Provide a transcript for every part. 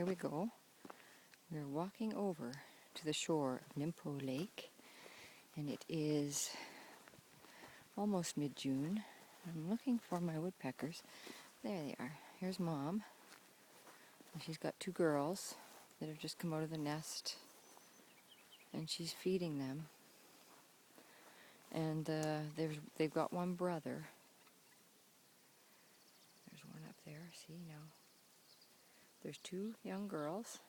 here we go. We're walking over to the shore of Nimpo Lake, and it is almost mid-June. I'm looking for my woodpeckers. There they are. Here's Mom. And she's got two girls that have just come out of the nest, and she's feeding them. And they've got one brother. There's one up there. See now. There's two young girls,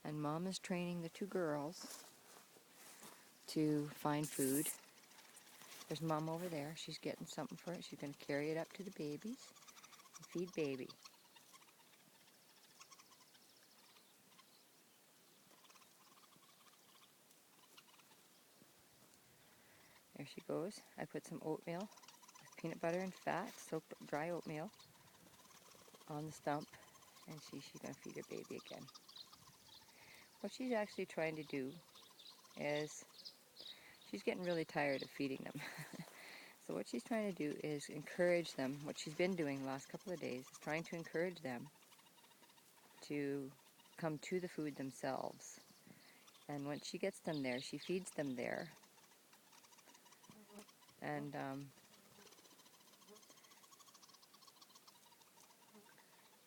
and Mom is training the two girls to find food. There's Mom over there. She's getting something for it. She's going to carry it up to the babies and feed baby. There she goes. I put some oatmeal with peanut butter and fat, soaked dry oatmeal, on the stump, and she's going to feed her baby again. What she's actually trying to do is, she's getting really tired of feeding them. So what she's trying to do is encourage them. What she's been doing the last couple of days is trying to encourage them to come to the food themselves. And when she gets them there, she feeds them there. And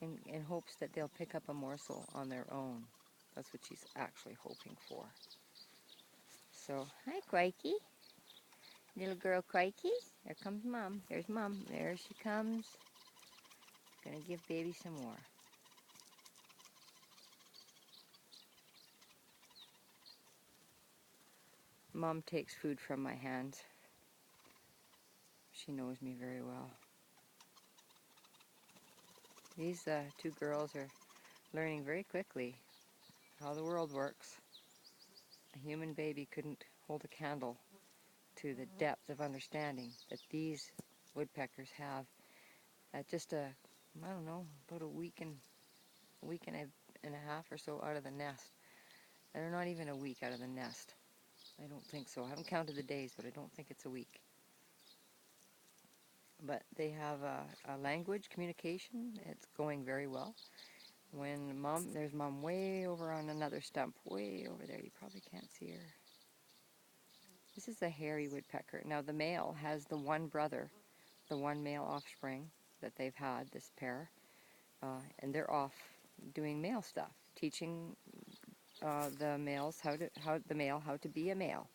in hopes that they'll pick up a morsel on their own. That's what she's actually hoping for. So, hi Quikey. Little girl Quikey. There comes Mom. There's Mom. There she comes. Gonna give baby some more. Mom takes food from my hands. She knows me very well. These two girls are learning very quickly how the world works. A human baby couldn't hold a candle to the depth of understanding that these woodpeckers have at just I don't know, about a week and a half or so out of the nest. And they're not even a week out of the nest. I don't think so. I haven't counted the days, but I don't think it's a week. But they have a language communication. It's going very well. When there's Mom way over on another stump, way over there. You probably can't see her. This is a hairy woodpecker. Now the male has the one brother, the one male offspring that they've had, this pair, and they're off doing male stuff, teaching the male how to be a male.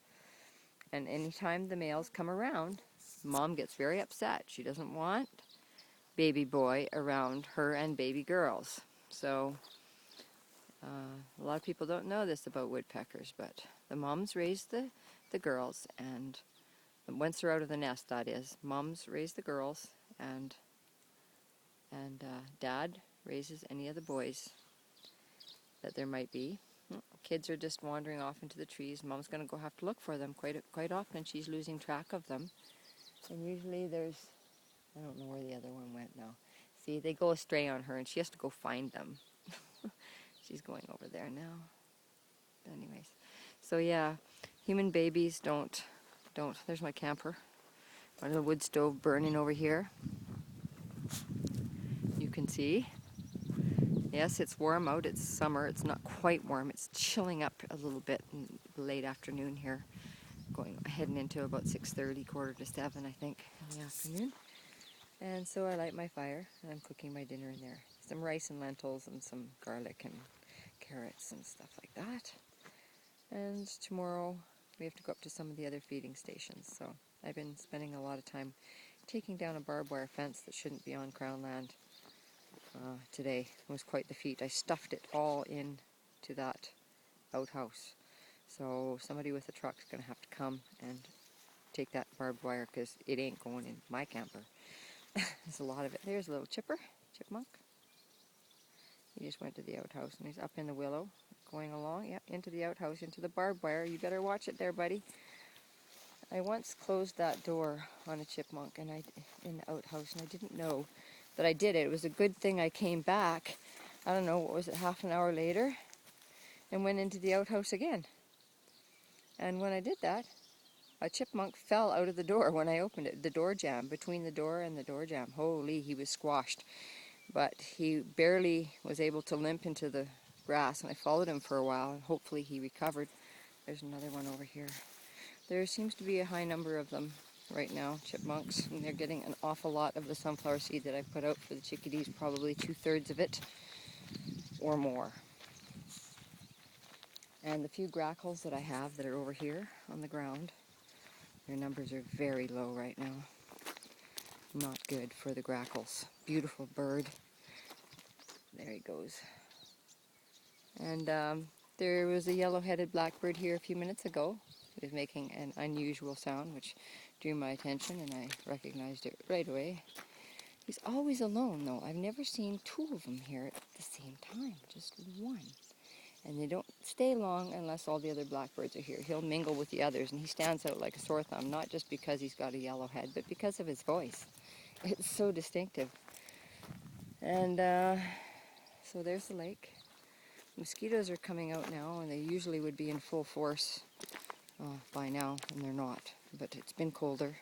And anytime the males come around, Mom gets very upset. She doesn't want baby boy around her and baby girls. So a lot of people don't know this about woodpeckers, but the moms raise the girls, and once they're out of the nest, that is, moms raise the girls, and Dad raises any of the boys that there might be. Kids are just wandering off into the trees. Mom's going to go have to look for them quite often. She's losing track of them. And usually there's, I don't know where the other one went now. See, they go astray on her and she has to go find them. She's going over there now. Anyways, so yeah, human babies don't, there's my camper. My little wood stove burning over here. You can see. Yes, it's warm out. It's summer. It's not quite warm. It's chilling up a little bit in the late afternoon here. Heading into about 6:30, 6:45, I think, in the afternoon. And so I light my fire, and I'm cooking my dinner in there. Some rice and lentils and some garlic and carrots and stuff like that. And tomorrow we have to go up to some of the other feeding stations. So I've been spending a lot of time taking down a barbed wire fence that shouldn't be on Crown land. Today it was quite the feat. I stuffed it all into that outhouse. So somebody with a truck is going to have to come and take that barbed wire, because it ain't going in my camper. There's a lot of it. There's a little chipmunk. He just went to the outhouse, and he's up in the willow, going along, yep, into the outhouse, into the barbed wire. You better watch it there, buddy. I once closed that door on a chipmunk in the outhouse, and I didn't know that I did it. It was a good thing I came back, I don't know, what was it, half an hour later, and went into the outhouse again. And when I did that, a chipmunk fell out of the door when I opened it. The door jamb, between the door and the door jamb. Holy, he was squashed. but he barely was able to limp into the grass, and I followed him for a while, and hopefully he recovered. There's another one over here. There seems to be a high number of them right now, chipmunks, and they're getting an awful lot of the sunflower seed that I put out for the chickadees, probably 2/3 of it or more. And the few grackles that I have that are over here on the ground, their numbers are very low right now. Not good for the grackles. Beautiful bird. There he goes. And there was a yellow-headed blackbird here a few minutes ago. He was making an unusual sound, which drew my attention, and I recognized it right away. He's always alone, though. I've never seen two of them here at the same time, just one. And they don't stay long unless all the other blackbirds are here. He'll mingle with the others, and he stands out like a sore thumb, not just because he's got a yellow head, but because of his voice. It's so distinctive. And so there's the lake. Mosquitoes are coming out now, and they usually would be in full force by now, and they're not. But it's been colder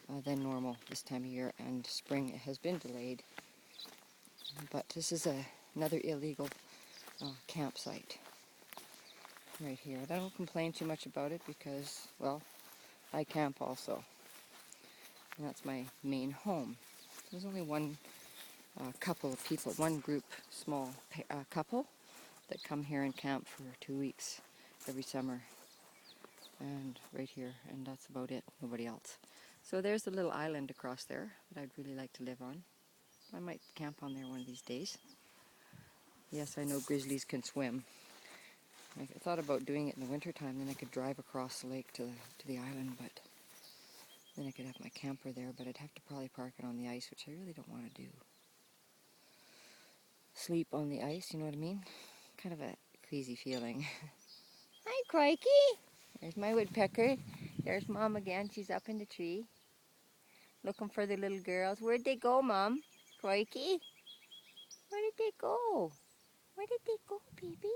than normal this time of year, and spring has been delayed. But this is another illegal campsite right here. I don't complain too much about it because, well, I camp also. And that's my main home. There's only one couple of people, one group, small couple, that come here and camp for 2 weeks every summer. And right here, and that's about it, nobody else. So there's the little island across there that I'd really like to live on. I might camp on there one of these days. Yes, I know grizzlies can swim. I thought about doing it in the wintertime, then I could drive across the lake to the island, but then I could have my camper there, but I'd have to probably park it on the ice, which I really don't want to do. Sleep on the ice, you know what I mean? Kind of a crazy feeling. Hi, Crikey! There's my woodpecker. There's Mom again. She's up in the tree, looking for the little girls. Where'd they go, Mom? Crikey? Where did they go? Where did they go, baby?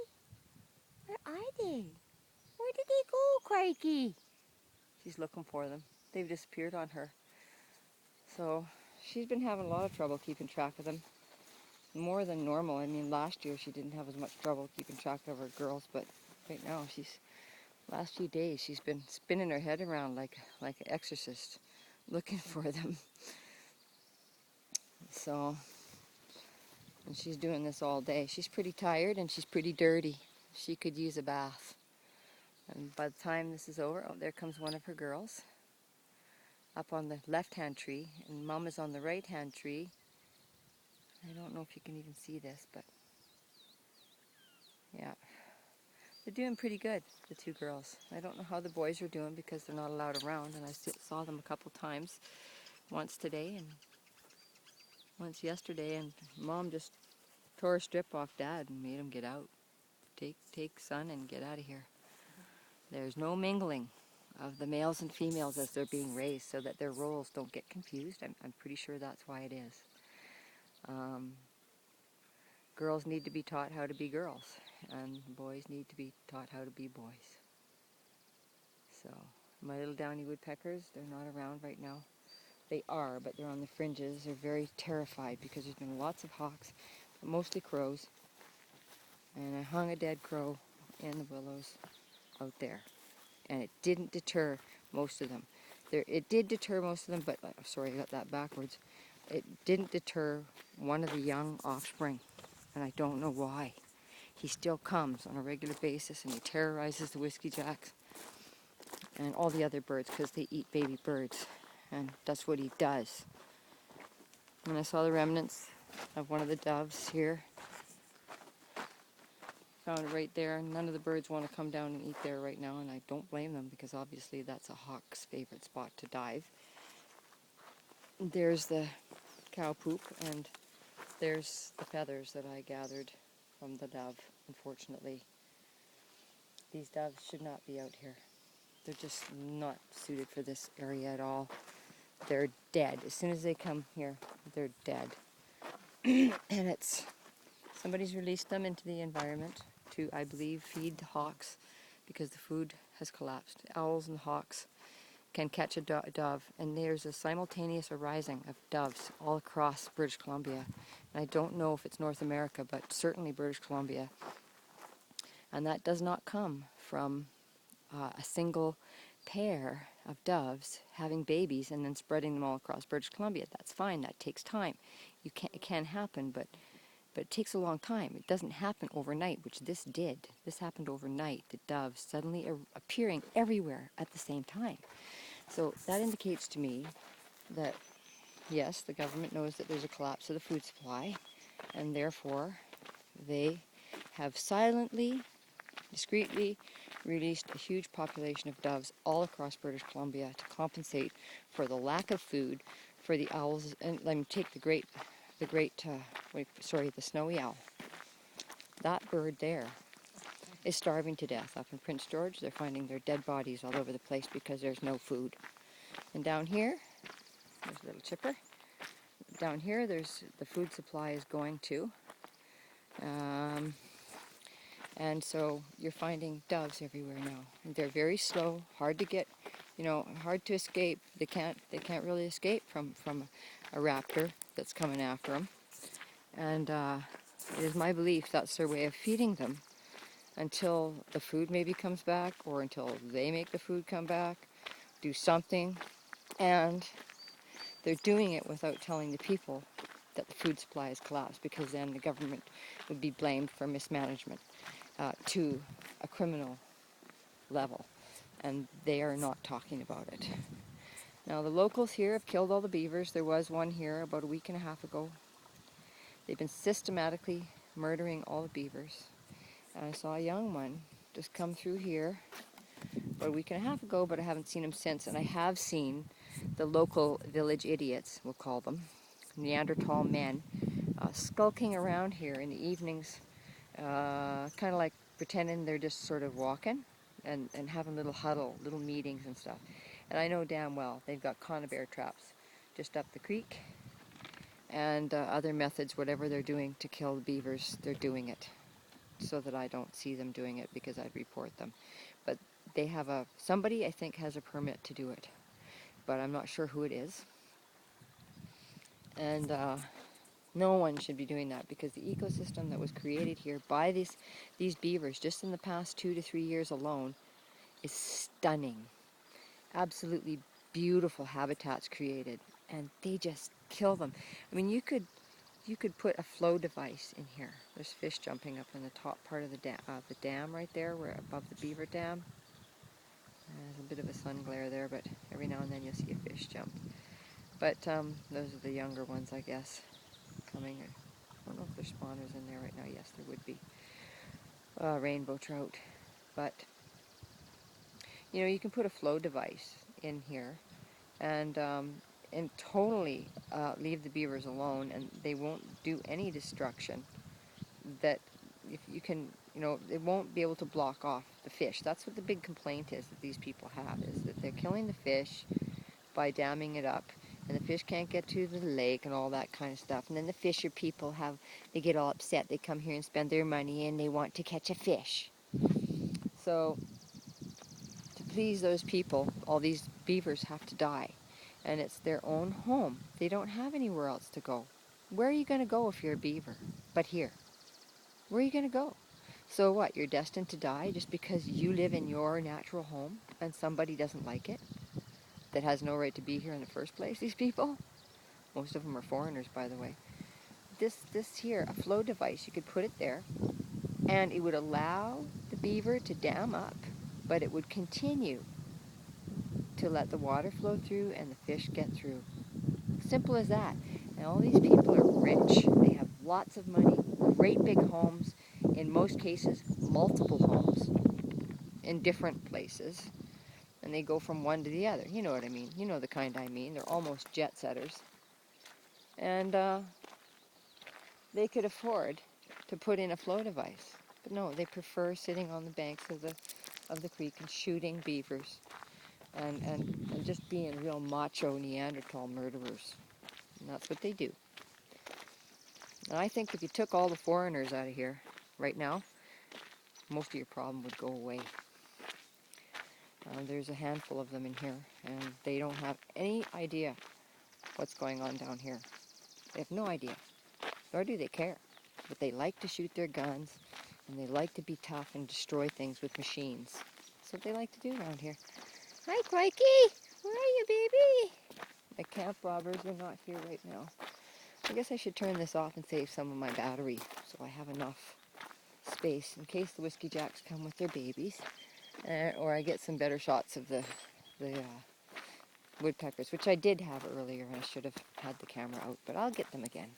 Where are they? Where did they go, Crikey? She's looking for them. They've disappeared on her. So she's been having a lot of trouble keeping track of them. More than normal. I mean, last year she didn't have as much trouble keeping track of her girls, but right now last few days she's been spinning her head around like an exorcist looking for them. So, and she's doing this all day. She's pretty tired and she's pretty dirty. She could use a bath. And by the time this is over, oh, there comes one of her girls up on the left-hand tree, and Mom is on the right-hand tree. I don't know if you can even see this, but yeah. They're doing pretty good, the two girls. I don't know how the boys are doing because they're not allowed around, and I saw them a couple times. Once today and once yesterday, and Mom just tore a strip off Dad and made him get out. Take son and get out of here. There's no mingling of the males and females as they're being raised so that their roles don't get confused. I'm pretty sure that's why it is. Girls need to be taught how to be girls, and boys need to be taught how to be boys. So, my little downy woodpeckers, they're not around right now. They are, but they're on the fringes. They're very terrified because there's been lots of hawks, but mostly crows. And I hung a dead crow in the willows out there. And it didn't deter most of them. It did deter most of them, but, sorry, I got that backwards. It didn't deter one of the young offspring, and I don't know why. He still comes on a regular basis, and he terrorizes the whiskey jacks and all the other birds because they eat baby birds, and that's what he does. And I saw the remnants of one of the doves here. Found it right there. None of the birds want to come down and eat there right now, and I don't blame them because obviously that's a hawk's favorite spot to dive. There's the cow poop, and there's the feathers that I gathered from the dove. Unfortunately, these doves should not be out here. They're just not suited for this area at all. They're dead. As soon as they come here, they're dead. And somebody's released them into the environment to, I believe, feed the hawks because the food has collapsed. Owls and hawks can catch a dove, and there's a simultaneous arising of doves all across British Columbia. And I don't know if it's North America, but certainly British Columbia. And that does not come from a single pair of doves having babies and then spreading them all across British Columbia. That's fine. That takes time. It can happen, but it takes a long time. It doesn't happen overnight, which this did. This happened overnight. The doves suddenly appearing everywhere at the same time. So that indicates to me that, yes, the government knows that there's a collapse of the food supply, and therefore they have silently, discreetly released a huge population of doves all across British Columbia to compensate for the lack of food for the owls. And let me take the snowy owl. That bird there is starving to death up in Prince George. They're finding their dead bodies all over the place because there's no food. And down here, there's a little chipper. Down here, there's the food supply is going to. And so you're finding doves everywhere now. And they're very slow, hard to get, hard to escape. They can't really escape from a raptor that's coming after them. And it is my belief that's their way of feeding them until the food maybe comes back, or until they make the food come back, do something. And they're doing it without telling the people that the food supply has collapsed, because then the government would be blamed for mismanagement to a criminal level, and they are not talking about it. Now, the locals here have killed all the beavers. There was one here about a week and a half ago. They've been systematically murdering all the beavers. And I saw a young one just come through here about a week and a half ago, but I haven't seen him since. And I have seen the local village idiots, we'll call them, Neanderthal men, skulking around here in the evenings, kind of like pretending they're just sort of walking and having little little meetings and stuff. And I know damn well they've got conibear traps just up the creek, and other methods, whatever they're doing to kill the beavers, they're doing it so that I don't see them doing it, because I'd report them. But they have somebody I think has a permit to do it, but I'm not sure who it is. And no one should be doing that, because the ecosystem that was created here by these beavers just in the past 2 to 3 years alone is stunning. Absolutely beautiful habitats created, and they just kill them. I mean, you could put a flow device in here. There's fish jumping up in the top part of the dam right there, where above the beaver dam. There's a bit of a sun glare there, but every now and then you'll see a fish jump. But those are the younger ones, I guess, coming. I don't know if there's spawners in there right now. Yes, there would be. Rainbow trout. But, you can put a flow device in here and totally leave the beavers alone, and they won't do any destruction. That if you can, they won't be able to block off the fish. That's what the big complaint is that these people have, is that they're killing the fish by damming it up, and the fish can't get to the lake and all that kind of stuff. And then the fisher people they get all upset. They come here and spend their money, and they want to catch a fish. So to please those people, all these beavers have to die, and it's their own home. They don't have anywhere else to go. Where are you going to go if you're a beaver? But here. Where are you going to go? So what, you're destined to die just because you live in your natural home and somebody doesn't like it? That has no right to be here in the first place, these people? Most of them are foreigners, by the way. This here, a flow device, you could put it there, and it would allow the beaver to dam up, but it would continue to let the water flow through and the fish get through. Simple as that. And all these people are rich. They have lots of money, great big homes, in most cases multiple homes in different places, and they go from one to the other. You know what I mean. You know the kind I mean. They're almost jet setters. And they could afford to put in a flow device. But no, they prefer sitting on the banks of the creek and shooting beavers and just being real macho Neanderthal murderers. And that's what they do. And I think if you took all the foreigners out of here right now, most of your problem would go away. There's a handful of them in here, and they don't have any idea what's going on down here. They have no idea, nor do they care. But they like to shoot their guns, and they like to be tough and destroy things with machines. That's what they like to do around here. Hi, Quikey! Where are you, baby? My camp robbers are not here right now. I guess I should turn this off and save some of my battery so I have enough space in case the whiskey jacks come with their babies, or I get some better shots of the woodpeckers, which I did have earlier, and I should have had the camera out, but I'll get them again.